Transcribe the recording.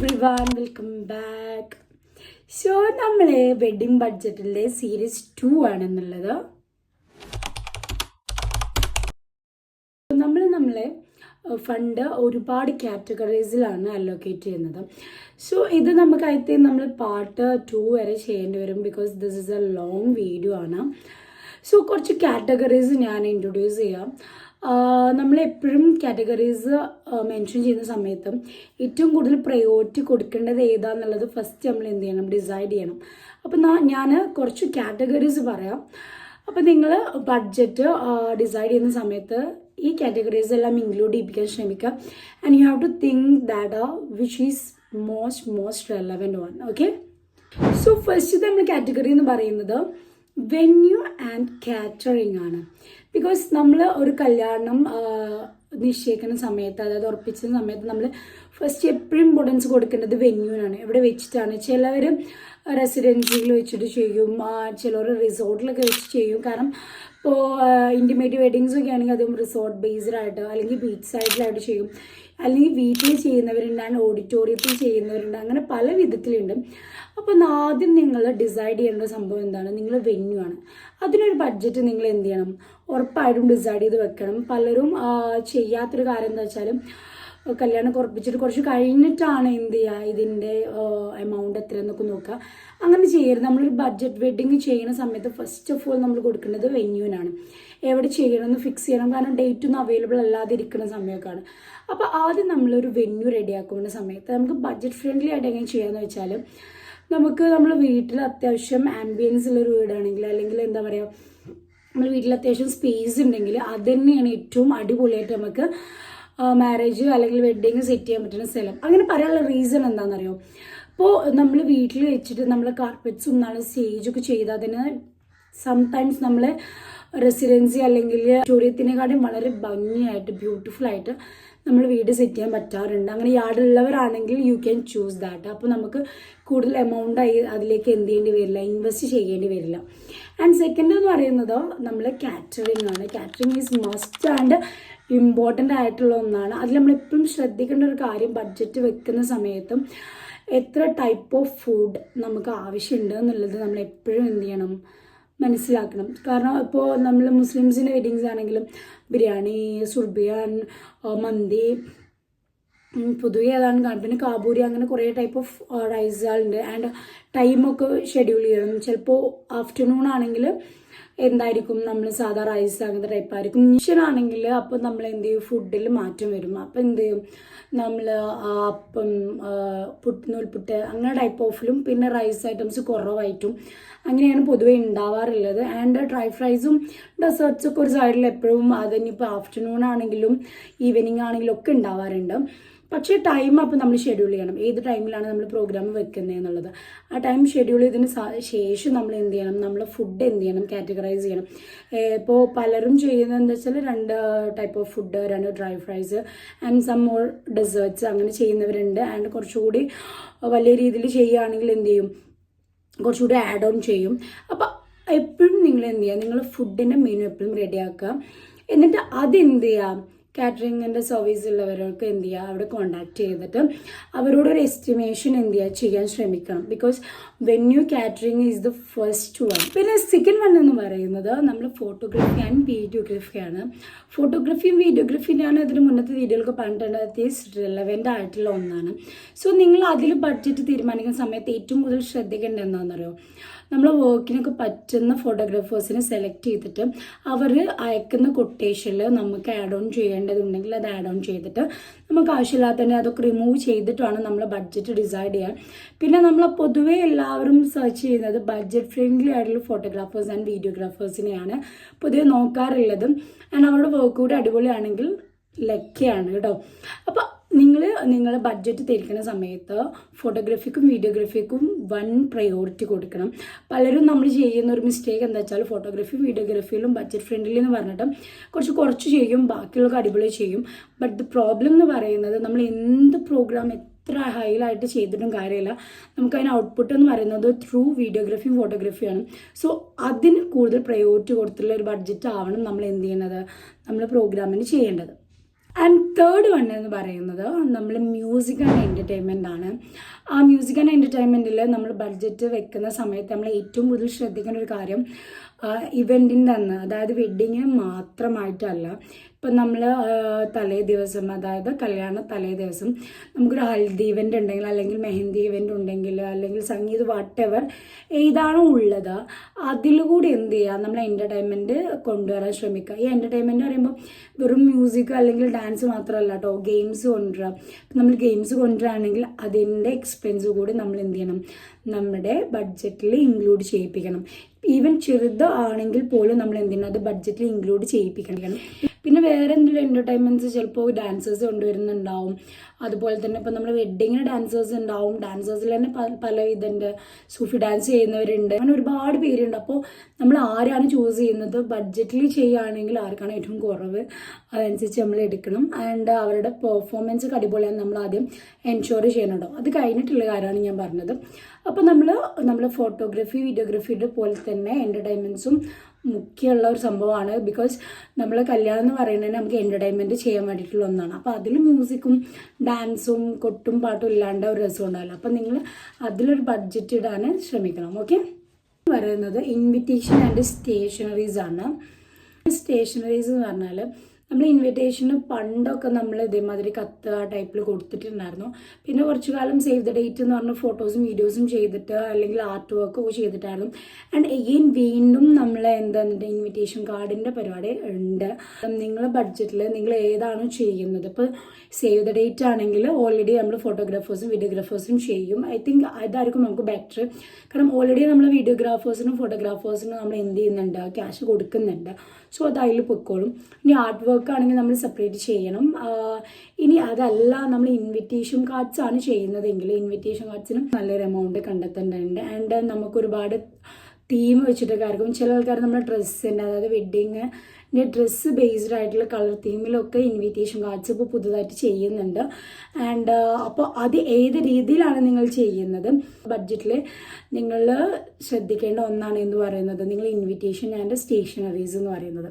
everyone, welcome back. So നമ്മൾ wedding ബഡ്ജറ്റിലെ series 2 ആണെന്നുള്ളത്. നമ്മളെ ഫണ്ട് ഒരുപാട് കാറ്റഗറീസിലാണ് അലോക്കേറ്റ് ചെയ്യുന്നത്. സോ ഇത് നമുക്ക് ഐ തിങ്ക് നമ്മൾ പാർട്ട് 2 വരെ ചെയ്യേണ്ടി വരും because this is A long video ആണ്. സോ കുറച്ച് കാറ്റഗറീസ് ഞാൻ ഇൻട്രൊഡ്യൂസ് ചെയ്യാം. നമ്മളെപ്പോഴും കാറ്റഗറീസ് മെൻഷൻ ചെയ്യുന്ന സമയത്ത് ഏറ്റവും കൂടുതൽ പ്രയോറിറ്റി കൊടുക്കേണ്ടത് ഏതാന്നുള്ളത് ഫസ്റ്റ് നമ്മൾ എന്ത് ചെയ്യണം, ഡിസൈഡ് ചെയ്യണം. അപ്പം ഞാൻ കുറച്ച് കാറ്റഗറീസ് പറയാം. അപ്പം നിങ്ങൾ ബഡ്ജറ്റ് ഡിസൈഡ് ചെയ്യുന്ന സമയത്ത് ഈ കാറ്റഗറീസ് എല്ലാം ഇൻക്ലൂഡ് ചെയ്യിപ്പിക്കാൻ ശ്രമിക്കുക. And you have to think that which is most relevant one. Okay, so first നമ്മൾ കാറ്റഗറി എന്ന് പറയുന്നത് വെന്യൂ ആൻഡ് കാറ്ററിംഗ് ആണ്. ബിക്കോസ് നമ്മൾ ഒരു കല്യാണം നിശ്ചയിക്കുന്ന സമയത്ത്, അതായത് ഉറപ്പിച്ച സമയത്ത് നമ്മൾ ഫസ്റ്റ് എപ്പോഴും ഇമ്പോർട്ടൻസ് കൊടുക്കേണ്ടത് വെന്യൂവിനാണ്. എവിടെ വെച്ചിട്ടാണ്? ചിലവർ റെസിഡൻസിയിൽ വെച്ചിട്ട് ചെയ്യും, ചിലർ റിസോർട്ടിലൊക്കെ വെച്ച് ചെയ്യും. കാരണം ഇപ്പോൾ ഇൻറ്റിമേറ്റ് വെഡിങ്സ് ഒക്കെ ആണെങ്കിൽ അതും റിസോർട്ട് ബേസ്ഡ് ആയിട്ട് അല്ലെങ്കിൽ ബീച്ച് സൈഡിലായിട്ട് ചെയ്യും, അല്ലെങ്കിൽ വീട്ടിൽ ചെയ്യുന്നവരുണ്ട്, ആൻഡ് ഓഡിറ്റോറിയത്തിൽ ചെയ്യുന്നവരുണ്ട്. അങ്ങനെ പല വിധത്തിലുണ്ട്. അപ്പോൾ ആദ്യം നിങ്ങൾ ഡിസൈഡ് ചെയ്യേണ്ട സംഭവം എന്താണ്? നിങ്ങൾ വെന്യൂ ആണ്. അതിനൊരു ബഡ്ജറ്റ് നിങ്ങൾ എന്ത് ചെയ്യണം, ഉറപ്പായിട്ടും ഡിസൈഡ് ചെയ്ത് വെക്കണം. പലരും ചെയ്യാത്തൊരു കാര്യം എന്താ വെച്ചാൽ കല്യാണം ഉറപ്പിച്ചിട്ട് കുറച്ച് കഴിഞ്ഞിട്ടാണ് എന്ത് ചെയ്യുക, ഇതിൻ്റെ എമൗണ്ട് എത്ര എന്നൊക്കെ നോക്കുക. അങ്ങനെ ചെയ്യരുത്. നമ്മളൊരു ബഡ്ജറ്റ് വെഡിങ് ചെയ്യുന്ന സമയത്ത് ഫസ്റ്റ് ഓഫ് ഓൾ നമ്മൾ കൊടുക്കേണ്ടത് വെന്യൂവിനാണ്. എവിടെ ചെയ്യണമെന്ന് ഫിക്സ് ചെയ്യണം. കാരണം ഡേറ്റ് ഒന്നും അവൈലബിൾ അല്ലാതെ ഇരിക്കുന്ന സമയമൊക്കെയാണ്. അപ്പോൾ ആദ്യം നമ്മളൊരു വെന്യൂ റെഡിയാക്കുന്ന സമയത്ത് നമുക്ക് ബഡ്ജറ്റ് ഫ്രണ്ട്ലി ആയിട്ട് എങ്ങനെ ചെയ്യാമെന്ന് വെച്ചാൽ, നമ്മൾ വീട്ടിൽ അത്യാവശ്യം ആംബിയൻസ് ഉള്ളൊരു വീടാണെങ്കിൽ, അല്ലെങ്കിൽ എന്താ പറയുക, നമ്മൾ വീട്ടിൽ അത്യാവശ്യം സ്പേസ് ഉണ്ടെങ്കിൽ അത് തന്നെയാണ് ഏറ്റവും അടിപൊളിയായിട്ട് നമുക്ക് മാരേജ് അല്ലെങ്കിൽ വെഡ്ഡിങ് സെറ്റ് ചെയ്യാൻ പറ്റുന്ന സ്ഥലം. അങ്ങനെ പറയാനുള്ള റീസൺ എന്താണെന്നറിയോ? ഇപ്പോൾ നമ്മൾ വീട്ടിൽ വെച്ചിട്ട് നമ്മൾ കാർപ്പറ്റ്സും നാളെ സ്റ്റേജൊക്കെ ചെയ്ത് അതിന് സംടൈംസ് നമ്മൾ റെസിഡൻസി അല്ലെങ്കിൽ ഓഡിറ്റോറിയത്തിനെക്കാളും വളരെ ഭംഗിയായിട്ട് ബ്യൂട്ടിഫുൾ ആയിട്ട് നമ്മൾ വീട് സെറ്റ് ചെയ്യാൻ പറ്റാറുണ്ട്. അങ്ങനെ യാർഡുള്ളവരാണെങ്കിൽ യു ക്യാൻ ചൂസ് ദാറ്റ്. അപ്പോൾ നമുക്ക് കൂടുതൽ എമൗണ്ട് അതിലേക്ക് എന്ത് ചെയ്യേണ്ടി വരില്ല, ഇൻവെസ്റ്റ് ചെയ്യേണ്ടി വരില്ല. ആൻഡ് സെക്കൻഡ് എന്ന് പറയുന്നത് നമ്മൾ കാറ്ററിംഗ് ആണ്. Catering is must and important ആയിട്ടുള്ള ഒന്നാണ്. അതിൽ നമ്മളെപ്പോഴും ശ്രദ്ധിക്കേണ്ട ഒരു കാര്യം, ബഡ്ജറ്റ് വെക്കുന്ന സമയത്തും എത്ര ടൈപ്പ് ഓഫ് ഫുഡ് നമുക്ക് ആവശ്യമുണ്ട് എന്നുള്ളത് നമ്മൾ എപ്പോഴും എന്ത് ചെയ്യണം, മനസ്സിലാക്കണം. കാരണം ഇപ്പോൾ നമ്മൾ മുസ്ലിംസിൻ്റെ വെഡിങ്സ് ആണെങ്കിലും ബിരിയാണി, സുർബിയാൻ, മന്തി, പൊതുവെ അതാണ് കാണും. പിന്നെ കാബൂരി, അങ്ങനെ കുറേ ടൈപ്പ് ഓഫ് റൈസുകളുണ്ട്. ആൻഡ് ടൈമൊക്കെ ഷെഡ്യൂൾ ചെയ്യണം. ചിലപ്പോൾ ആഫ്റ്റർനൂൺ ആണെങ്കിൽ എന്തായിരിക്കും, നമ്മൾ സാധാ റൈസ് അങ്ങനത്തെ ടൈപ്പായിരിക്കും. നിശ്ചയമാണെങ്കിൽ അപ്പോൾ നമ്മൾ എന്ത് ചെയ്യും, ഫുഡിൽ മാറ്റം വരും. അപ്പോൾ എന്ത് ചെയ്യും, നമ്മൾ അപ്പം, നൂൽപുട്ട് അങ്ങനെ ടൈപ്പ് ഓഫിലും, പിന്നെ റൈസ് ഐറ്റംസ് കുറവായിട്ടും അങ്ങനെയാണ് പൊതുവെ ഉണ്ടാവാറുള്ളത്. ആൻഡ് ഡ്രൈ ഫ്രൈസും ഡെസേർട്ട്സും ഒക്കെ ഒരു സൈഡിൽ എപ്പോഴും അതിനിപ്പോൾ ആഫ്റ്റർനൂൺ ആണെങ്കിലും ഈവനിങ് ആണെങ്കിലും ഒക്കെ ഉണ്ടാവാറുണ്ട്. പക്ഷേ ടൈം അപ്പോൾ നമ്മൾ ഷെഡ്യൂൾ ചെയ്യണം, ഏത് ടൈമിലാണ് നമ്മൾ പ്രോഗ്രാം വെക്കുന്നത് എന്നുള്ളത്. ആ ടൈം ഷെഡ്യൂൾ ചെയ്തതിന് ശേഷം നമ്മൾ എന്ത് ചെയ്യണം, നമ്മൾ ഫുഡ് എന്ത് ചെയ്യണം, കാറ്റഗറൈസ് ചെയ്യണം. ഇപ്പോൾ പലരും ചെയ്യുന്നത് എന്താ വെച്ചാൽ 2 type of food, 2 dry fries and some more desserts അങ്ങനെ ചെയ്യുന്നവരുണ്ട്. ആൻഡ് കുറച്ചുകൂടി വലിയ രീതിയിൽ ചെയ്യുകയാണെങ്കിൽ എന്ത് ചെയ്യും, കുറച്ചുകൂടി ആഡ് ഓൺ ചെയ്യും. അപ്പോൾ എപ്പോഴും നിങ്ങൾ എന്ത് ചെയ്യുക, നിങ്ങൾ ഫുഡിൻ്റെ മെനു എപ്പോഴും റെഡിയാക്കുക. എന്നിട്ട് അതെന്ത് ചെയ്യുക, കാറ്ററിങ്ങിൻ്റെ സർവീസ് ഉള്ളവർക്ക് എന്ത് ചെയ്യുക, അവിടെ കോണ്ടാക്ട് ചെയ്തിട്ട് അവരോടൊരു എസ്റ്റിമേഷൻ എന്ത് ചെയ്യുക, ചെയ്യാൻ ശ്രമിക്കണം. Because venue catering is the first one. പിന്നെ സെക്കൻഡ് വൺ എന്ന് പറയുന്നത് നമ്മൾ ഫോട്ടോഗ്രാഫി ആൻഡ് വീഡിയോഗ്രാഫിയാണ്. ഫോട്ടോഗ്രാഫിയും വീഡിയോഗ്രാഫിൻ്റെയാണ് ഇതിന് മുന്നത്തെ വീഡിയോയിലൊക്കെ പറഞ്ഞിട്ടുണ്ട്. ഈസ് റിലവൻ്റ് ആയിട്ടുള്ള ഒന്നാണ്. സോ നിങ്ങൾ അതിൽ ബഡ്ജറ്റ് തീരുമാനിക്കുന്ന സമയത്ത് ഏറ്റവും കൂടുതൽ ശ്രദ്ധിക്കേണ്ടത് എന്താണെന്നറിയോ, നമ്മൾ വർക്കിനൊക്കെ പറ്റുന്ന ഫോട്ടോഗ്രാഫേഴ്സിനെ സെലക്ട് ചെയ്തിട്ട് അവർ അയക്കുന്ന കൊട്ടേഷനിൽ നമുക്ക് ആഡ് ഓൺ ചെയ്യേണ്ടതുണ്ടെങ്കിൽ അത് ആഡ് ഓൺ ചെയ്തിട്ട്, നമുക്ക് ആവശ്യമില്ലാത്തതിനെ അതൊക്കെ റിമൂവ് ചെയ്തിട്ടാണ് നമ്മൾ ബഡ്ജറ്റ് ഡിസൈഡ് ചെയ്യാൻ. പിന്നെ നമ്മൾ പൊതുവേ എല്ലാവരും സെർച്ച് ചെയ്യുന്നത് ബഡ്ജറ്റ് ഫ്രണ്ട്ലി ആയിട്ടുള്ള ഫോട്ടോഗ്രാഫേഴ്സ് ആൻഡ് വീഡിയോഗ്രാഫേഴ്സിനെയാണ് പൊതുവെ നോക്കാറുള്ളത്. ആൻഡ് അവരുടെ വർക്ക് കൂടി അടിപൊളിയാണെങ്കിൽ ലക്കിയാണ് കേട്ടോ. അപ്പോൾ നിങ്ങൾ ബഡ്ജറ്റ് തിരിക്കുന്ന സമയത്ത് ഫോട്ടോഗ്രാഫിക്കും വീഡിയോഗ്രാഫിക്കും 1 പ്രയോറിറ്റി കൊടുക്കണം. പലരും നമ്മൾ ചെയ്യുന്ന ഒരു മിസ്റ്റേക്ക് എന്താ വെച്ചാൽ, ഫോട്ടോഗ്രാഫിയും വീഡിയോഗ്രാഫിയിലും ബഡ്ജറ്റ് ഫ്രണ്ട്ലി എന്ന് പറഞ്ഞിട്ട് കുറച്ച് ചെയ്യും, ബാക്കിയുള്ളവർക്ക് അടിപൊളി ചെയ്യും. ബട്ട് ദ പ്രോബ്ലം എന്ന് പറയുന്നത്, നമ്മൾ എന്ത് പ്രോഗ്രാം എത്ര ഹൈലായിട്ട് ചെയ്തിട്ടും കാര്യമില്ല, നമുക്കതിന് ഔട്ട്പുട്ട് എന്ന് പറയുന്നത് ത്രൂ വീഡിയോഗ്രാഫിയും ഫോട്ടോഗ്രാഫിയാണ്. സോ അതിന് കൂടുതൽ പ്രയോറിറ്റി കൊടുത്തുള്ള ഒരു ബഡ്ജറ്റ് ആവണം നമ്മൾ എന്ത് ചെയ്യുന്നത്, നമ്മൾ പ്രോഗ്രാമിന് ചെയ്യേണ്ടത്. ആൻഡ് തേർഡ് വൺ എന്ന് പറയുന്നത് നമ്മൾ മ്യൂസിക് ആൻഡ് എൻ്റർടൈൻമെൻ്റ് ആണ്. ആ മ്യൂസിക് ആൻഡ് എൻ്റർടൈൻമെൻറ്റിൽ നമ്മൾ ബഡ്ജറ്റ് വെക്കുന്ന സമയത്ത് നമ്മൾ ഏറ്റവും കൂടുതൽ ശ്രദ്ധിക്കേണ്ട ഒരു കാര്യം ഇവൻറ്റിൻ്റെ അന്ന്, അതായത് വെഡ്ഡിങ്ങിന് മാത്രമായിട്ടല്ല. ഇപ്പം നമ്മൾ തലേ ദിവസം, അതായത് കല്യാണ തലേ ദിവസം നമുക്കൊരു ഹൽദി ഇവൻ്റ് ഉണ്ടെങ്കിൽ, അല്ലെങ്കിൽ മെഹന്തി ഇവൻ്റ് ഉണ്ടെങ്കിൽ, അല്ലെങ്കിൽ സംഗീത് വാട്ടെവർ ഏതാണോ ഉള്ളത് അതിലുകൂടി എന്ത് ചെയ്യുക, നമ്മൾ എൻ്റർടൈൻമെൻറ്റ് കൊണ്ടുവരാൻ ശ്രമിക്കുക. ഈ എൻ്റർടൈൻമെൻറ്റ് പറയുമ്പോൾ വെറും മ്യൂസിക് അല്ലെങ്കിൽ ഡാൻസ് മാത്രമല്ല കേട്ടോ, ഗെയിംസ് കൊണ്ടുവരിക. നമ്മൾ ഗെയിംസ് കൊണ്ടുവരികയാണെങ്കിൽ അതിൻ്റെ എക്സ്പെൻസ് കൂടി നമ്മൾ എന്ത് ചെയ്യണം, നമ്മുടെ ബഡ്ജറ്റിൽ ഇൻക്ലൂഡ് ചെയ്യിപ്പിക്കണം. ഈവൻ ചെറുത് ആണെങ്കിൽ പോലും നമ്മൾ എന്തിനാ അത് ബഡ്ജറ്റിൽ ഇൻക്ലൂഡ് ചെയ്യിപ്പിക്കണം. പിന്നെ വേറെ എന്തെങ്കിലും എൻ്റർടൈൻമെൻറ്റ്സ് ചിലപ്പോൾ ഡാൻസേഴ്സ് കൊണ്ടുവരുന്നുണ്ടാവും. അതുപോലെ തന്നെ ഇപ്പോൾ നമ്മൾ വെഡ്ഡിങ്ങിന് ഡാൻസേഴ്സ് ഉണ്ടാവും. ഡാൻസേഴ്സിൽ തന്നെ പല ഇതുണ്ട്, സൂഫി ഡാൻസ് ചെയ്യുന്നവരുണ്ട്, അങ്ങനെ ഒരുപാട് പേരുണ്ട്. അപ്പോൾ നമ്മൾ ആരാണ് ചൂസ് ചെയ്യുന്നത്, ബഡ്ജറ്റിൽ ചെയ്യുകയാണെങ്കിൽ ആർക്കാണ് ഏറ്റവും കുറവ് അതനുസരിച്ച് നമ്മൾ എടുക്കണം. ആൻഡ് അവരുടെ പെർഫോമൻസ് അടിപൊളിയാണ് നമ്മൾ ആദ്യം എൻഷുർ ചെയ്യണുണ്ടോ. അത് കഴിഞ്ഞിട്ടുള്ള കാര്യമാണ് ഞാൻ പറഞ്ഞത്. അപ്പോൾ നമ്മൾ ഫോട്ടോഗ്രാഫി വീഡിയോഗ്രാഫിയുടെ പോലെ തന്നെ എൻ്റർടൈൻമെൻറ്റ്സും മുഖ്യമുള്ള ഒരു സംഭവമാണ്. ബിക്കോസ് നമ്മൾ കല്യാണം എന്ന് പറയുന്നത് നമുക്ക് എൻ്റർടൈൻമെൻറ്റ് ചെയ്യാൻ വേണ്ടിയിട്ടുള്ള ഒന്നാണ്. അപ്പോൾ അതിൽ മ്യൂസിക്കും ഡാൻസും കൊട്ടും പാട്ടും ഇല്ലാണ്ട് ഒരു രസം ഉണ്ടാവില്ല. അപ്പോൾ നിങ്ങൾ അതിലൊരു ബഡ്ജറ്റ് ഇടാൻ ശ്രമിക്കണം. ഓക്കെ, പറയുന്നത് ഇൻവിറ്റേഷൻ ആൻഡ് സ്റ്റേഷനറീസ് ആണ്. സ്റ്റേഷനറീസ് എന്ന് പറഞ്ഞാൽ നമ്മൾ ഇൻവിറ്റേഷന് പണ്ടൊക്കെ നമ്മൾ ഇതേമാതിരി കത്ത് ആ ടൈപ്പിൽ കൊടുത്തിട്ടുണ്ടായിരുന്നു. പിന്നെ കുറച്ചു കാലം സേവ് ദ ഡേറ്റ് എന്ന് പറഞ്ഞ ഫോട്ടോസും വീഡിയോസും ചെയ്തിട്ട്, അല്ലെങ്കിൽ ആർട്ട് വർക്ക് ഒക്കെ ചെയ്തിട്ടായിരുന്നു. ആൻഡ് എഗെയിൻ വീണ്ടും നമ്മൾ എന്താണെന്നുണ്ട് ഇൻവിറ്റേഷൻ കാർഡിൻ്റെ പരിപാടി ഉണ്ട്. നിങ്ങളുടെ ബഡ്ജറ്റിൽ നിങ്ങൾ ഏതാണോ ചെയ്യുന്നത്, ഇപ്പോൾ സേവ് ദ ഡേറ്റ് ആണെങ്കിൽ ഓൾറെഡി നമ്മൾ ഫോട്ടോഗ്രാഫേഴ്സും വീഡിയോഗ്രാഫേഴ്സും ചെയ്യും. ഐ തിങ്ക് അതായിരിക്കും നമുക്ക് ബെറ്റർ. കാരണം ഓൾറെഡി നമ്മൾ വീഡിയോഗ്രാഫേഴ്സിനും ഫോട്ടോഗ്രാഫേഴ്സിനും നമ്മൾ എന്ത് ചെയ്യുന്നുണ്ട്, ക്യാഷ് കൊടുക്കുന്നുണ്ട്. സോ അത് അതിൽ പൊക്കോളും. ഇനി ആർട്ട് വർക്ക് ആണെങ്കിൽ നമ്മൾ സെപ്പറേറ്റ് ചെയ്യണം. ഇനി അതല്ല നമ്മൾ ഇൻവിറ്റേഷൻ കാർഡ്സ് ആണ് ചെയ്യുന്നതെങ്കിൽ ഇൻവിറ്റേഷൻ കാർഡ്സിനും നല്ലൊരു എമൗണ്ട് കണ്ടെത്തേണ്ടതുണ്ട്. ആൻഡ് നമുക്ക് ഒരുപാട് തീം വെച്ചിട്ടൊക്കെ ആയിരിക്കും. ചില ആൾക്കാർ നമ്മൾ ഡ്രസ്സിൻ്റെ, അതായത് വെഡ്ഡിങ്ങിൻ്റെ ഡ്രസ്സ് ബേസ്ഡ് ആയിട്ടുള്ള കളർ തീമിലൊക്കെ ഇൻവിറ്റേഷൻ കാർഡ്സ് ഇപ്പോൾ പുതുതായിട്ട് ചെയ്യുന്നുണ്ട്. ആൻഡ് അപ്പോൾ അത് ഏത് രീതിയിലാണ് നിങ്ങൾ ചെയ്യുന്നത്, ബഡ്ജറ്റിൽ നിങ്ങൾ ശ്രദ്ധിക്കേണ്ട ഒന്നാണ് എന്ന് പറയുന്നത് നിങ്ങൾ ഇൻവിറ്റേഷൻ ആൻഡ് സ്റ്റേഷനറീസ് എന്ന് പറയുന്നത്.